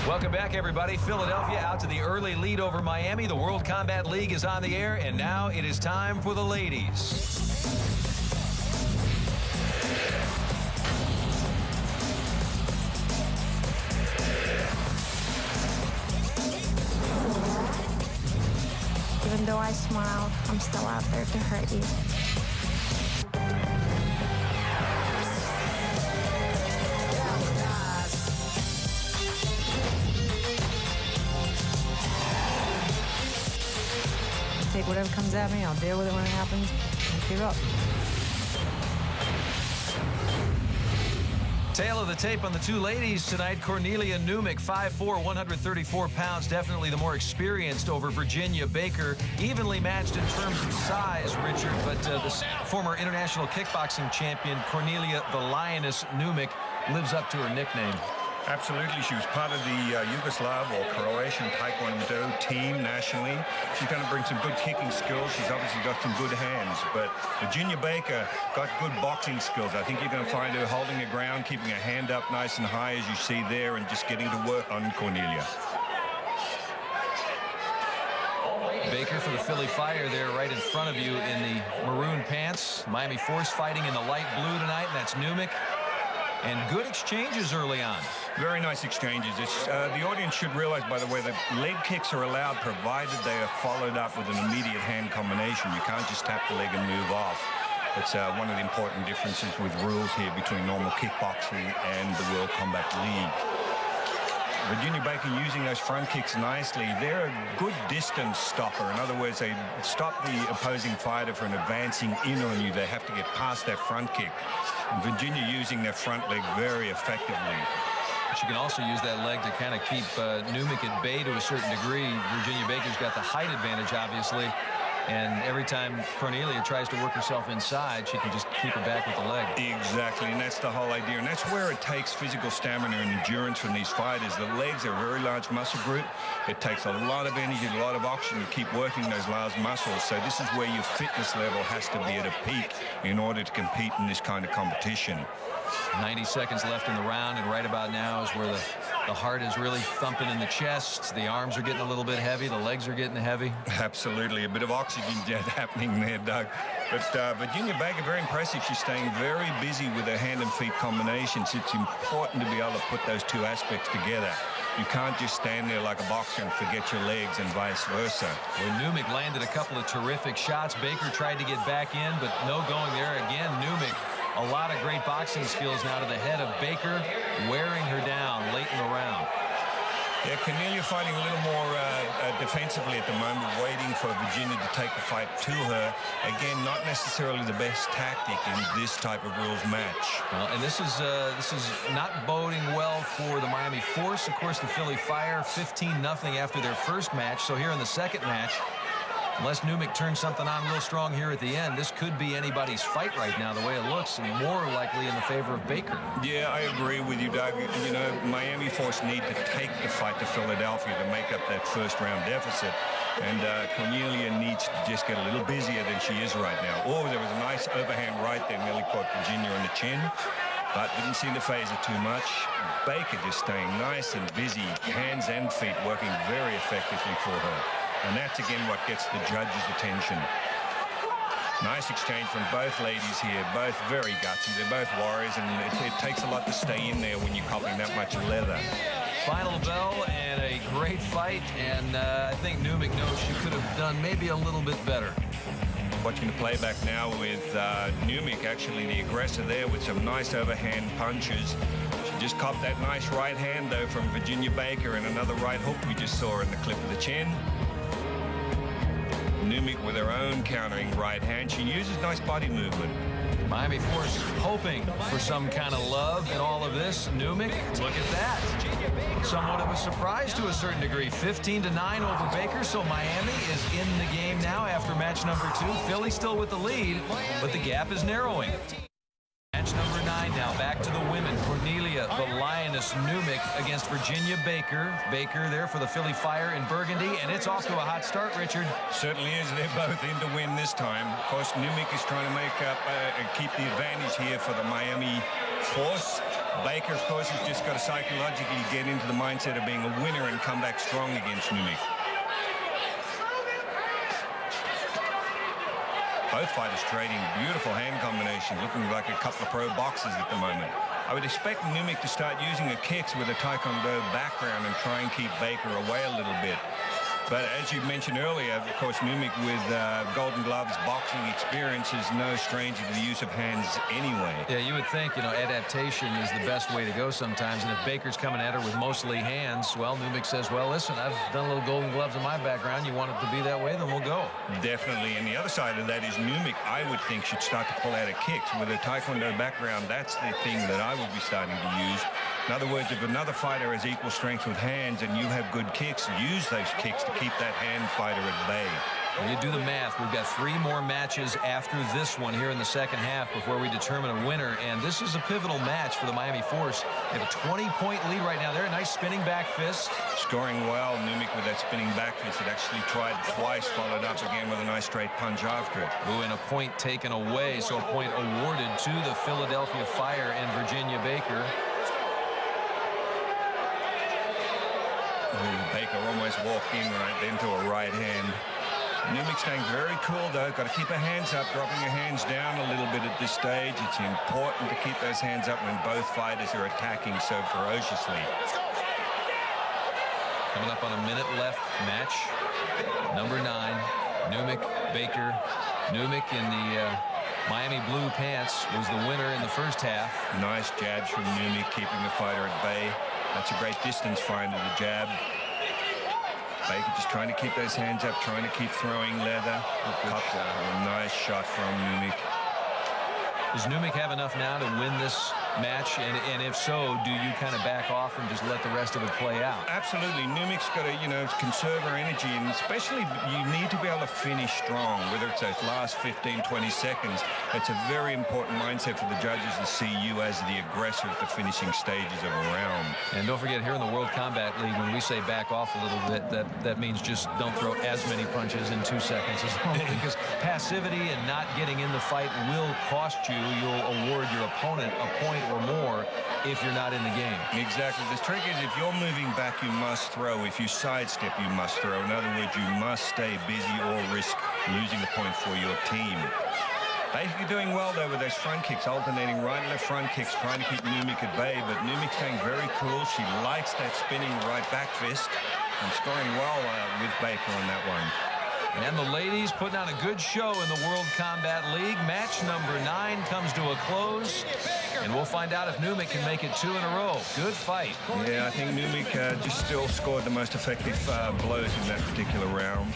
Welcome back, everybody. Philadelphia out to the early lead over Miami. The World Combat League is on the air, and now it is time for the ladies. Even though I smile, I'm still out there to hurt you. Take whatever comes at me, I'll deal with it when it happens, and give up. Tail of the tape on the two ladies tonight. Kornelija Numic, 5'4", 134 pounds, definitely the more experienced over Virginia Baker. Evenly matched in terms of size, Richard, but the former international kickboxing champion, Kornelija the Lioness Numic, lives up to her nickname. Absolutely. She was part of the Yugoslav or Croatian Taekwondo team nationally. She's going to bring some good kicking skills. She's obviously got some good hands. But Virginia Baker got good boxing skills. I think you're going to find her holding her ground, keeping her hand up nice and high, as you see there, and just getting to work on Kornelija. Baker for the Philly Fire there right in front of you in the maroon pants. Miami Force fighting in the light blue tonight, and that's Numic. And good exchanges early on. Very nice exchanges. The audience should realize, by the way, that leg kicks are allowed provided they are followed up with an immediate hand combination. You can't just tap the leg and move off. It's one of the important differences with rules here between normal kickboxing and the World Combat League. Virginia Baker using those front kicks nicely. They're a good distance stopper. In other words, they stop the opposing fighter from advancing in on you. They have to get past that front kick. And Virginia using their front leg very effectively. She can also use that leg to kind of keep Numic at bay to a certain degree. Virginia Baker's got the height advantage, obviously. And every time Kornelija tries to work herself inside, she can just keep her back with the leg. Exactly, and that's the whole idea. And that's where it takes physical stamina and endurance from these fighters. The legs are a very large muscle group. It takes a lot of energy, a lot of oxygen to keep working those large muscles. So this is where your fitness level has to be at a peak in order to compete in this kind of competition. 90 seconds left in the round, and right about now is where the heart is really thumping in the chest. The arms are getting a little bit heavy. The legs are getting heavy. Absolutely. A bit of oxygen jet happening there, Doug. But Virginia Baker, very impressive. She's staying very busy with her hand and feet combinations. It's important to be able to put those two aspects together. You can't just stand there like a boxer and forget your legs and vice versa. Well, Numic landed a couple of terrific shots. Baker tried to get back in, but no going there again. Numic, a lot of great boxing skills now to the head of Baker, wearing her down late in the round. Yeah, Kornelija fighting a little more defensively at the moment, waiting for Virginia to take the fight to her. Again, not necessarily the best tactic in this type of rules match. Well, and this is not boding well for the Miami Force. Of course, the Philly Fire 15-0 after their first match. So here in the second match, unless Numic turns something on real strong here at the end, this could be anybody's fight right now, the way it looks, and more likely in the favor of Baker. Yeah, I agree with you, Doug. You know, Miami Force need to take the fight to Philadelphia to make up that first-round deficit. And Kornelija needs to just get a little busier than she is right now. Oh, there was a nice overhand right there, nearly caught Virginia in the chin, but didn't seem to phase it too much. Baker just staying nice and busy, hands and feet working very effectively for her. And that's, again, what gets the judge's attention. Nice exchange from both ladies here. Both very gutsy. They're both warriors, and it takes a lot to stay in there when you're copping that much leather. Final bell and a great fight, and I think Numic knows she could have done maybe a little bit better. Watching the playback now with Numic, actually the aggressor there, with some nice overhand punches. She just copped that nice right hand, though, from Virginia Baker, and another right hook we just saw in the clip of the chin. Numic with her own countering right hand. She uses nice body movement. Miami Force hoping for some kind of love in all of this. Numic, look at that. Somewhat of a surprise to a certain degree. 15-9 over Baker, so Miami is in the game now after match number 2. Philly still with the lead, but the gap is narrowing. Match number 9 now, back to the women. Kornelija, the Lioness Numic against Virginia Baker. Baker there for the Philly Fire in Burgundy, and it's off to a hot start, Richard. Certainly is. They're both in to win this time. Of course, Numic is trying to make up, keep the advantage here for the Miami Force. Baker, of course, has just got to psychologically get into the mindset of being a winner and come back strong against Numic. Both fighters trading beautiful hand combinations, looking like a couple of pro boxers at the moment. I would expect Numic to start using her kicks with a Taekwondo background and try and keep Baker away a little bit. But as you mentioned earlier, of course, Numic with Golden Gloves boxing experience is no stranger to the use of hands anyway. Yeah, you would think, you know, adaptation is the best way to go sometimes. And if Baker's coming at her with mostly hands, well, Numic says, well, listen, I've done a little Golden Gloves in my background. You want it to be that way, then we'll go. Definitely. And the other side of that is Numic, I would think, should start to pull out her kicks. With a Taekwondo background, that's the thing that I would be starting to use. In other words, if another fighter has equal strength with hands and you have good kicks, use those kicks to keep that hand fighter at bay. When you do the math, we've got 3 more matches after this one here in the second half before we determine a winner. And this is a pivotal match for the Miami Force. They have a 20-point lead right now. They're a nice spinning back fist. Scoring well, Numic with that spinning back fist. It actually tried twice, followed up again with a nice straight punch after it. Ooh, and a point taken away, so a point awarded to the Philadelphia Fire and Virginia Baker. Baker almost walked in right into a right hand. Numic staying very cool, though. Got to keep her hands up, dropping her hands down a little bit at this stage. It's important to keep those hands up when both fighters are attacking so ferociously. Coming up on a minute left, match number 9. Numic, Baker. Numic in the Miami blue pants was the winner in the first half. Nice jabs from Numic, keeping the fighter at bay. That's a great distance finder, the jab. Baker just trying to keep those hands up, trying to keep throwing leather. A nice shot from Numic. Does Numic have enough now to win this match? And if so, do you kind of back off and just let the rest of it play out? Absolutely. Numic's got to, you know, conserve her energy, and especially you need to be able to finish strong, whether it's those last 15, 20 seconds. It's a very important mindset for the judges to see you as the aggressor at the finishing stages of a round. And don't forget, here in the World Combat League, when we say back off a little bit, that means just don't throw as many punches in 2 seconds as well, because passivity and not getting in the fight will cost you. You'll award your opponent a point or more if you're not in the game. Exactly. The trick is if you're moving back, you must throw. If you sidestep, you must throw. In other words, you must stay busy or risk losing a point for your team. Basically doing well, though, with those front kicks, alternating right and left front kicks, trying to keep Numic at bay. But Numic staying very cool. She likes that spinning right back fist and scoring well with Baker on that one. And the ladies putting on a good show in the World Combat League. Match number 9 comes to a close, and we'll find out if Numic can make it 2 in a row. Good fight. Yeah, I think Numic just still scored the most effective blows in that particular round.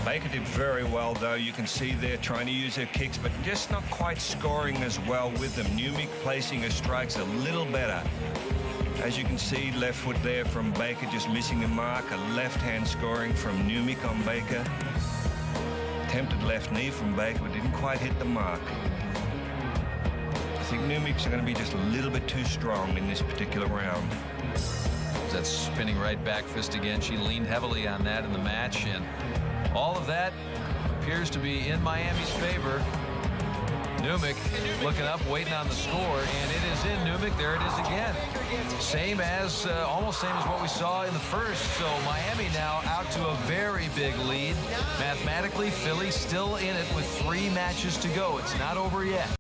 Baker did very well, though. You can see there trying to use her kicks, but just not quite scoring as well with them. Numic placing her strikes a little better. As you can see, left foot there from Baker, just missing the mark. A left hand scoring from Numic on Baker. Attempted left knee from Baker, but didn't quite hit the mark. I think Numic's going to be just a little bit too strong in this particular round. That spinning right back fist again. She leaned heavily on that in the match, and all of that appears to be in Miami's favor. Numic looking up, waiting on the score, and it is in Numic. There it is again. Same as, almost same as what we saw in the first. So Miami now out to a very big lead. Mathematically, Philly still in it with 3 matches to go. It's not over yet.